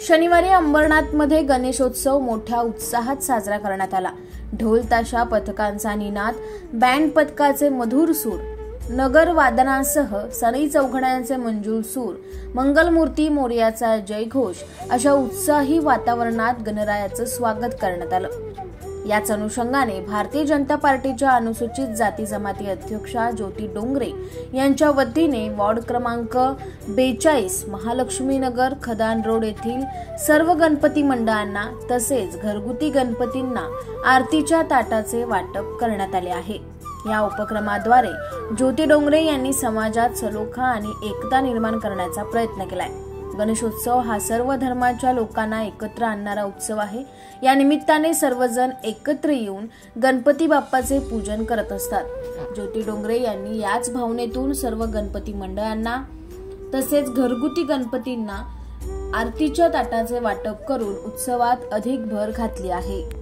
शनिवारी अंबरनाथमध्ये गणेशोत्सव मोठ्या उत्साहात साजरा करण्यात आला। ढोल ताशा पथकांचा निनाद, बँड पथकाचे मधुर सूर, नगर वादनासह सनई चौघड्यांचे मंजूळ सूर, मंगलमूर्ती मोरयाचा जयघोष अशा उत्साही वातावरणात गणरायाचं स्वागत करण्यात आलं। याच अनुषंगाने भारतीय जनता पार्टीच्या अनुसूचित जाती जमाती अध्यक्षा ज्योती डोंगरे यांच्या वतीने वॉर्ड क्रमांक 42 महालक्ष्मी नगर खदान रोड येथील सर्व गणपती मंडळांना तसेच घरगुती गणपतींना आरतीच्या ताटाचे वाटप करण्यात आले आहे। या उपक्रमाद्वारे ज्योती डोंगरे यांनी समाजात सलोखा आणि एकता निर्माण करण्याचा प्रयत्न केलाय। गणेशोत्सव हा सर्व धर्माच्या लोकांना एकत्र आणणारा उत्सव आहे। या निमित्ताने सर्वजण एकत्र येऊन गणपती बाप्पाचे पूजन करत असतात। ज्योती डोंगरे यांनी याच भावनेतून सर्व गणपती मंडळांना तसेच घरगुती गणपतींना आरतीच्या ताटाचे वाटप करून उत्सवात अधिक भर घातली आहे।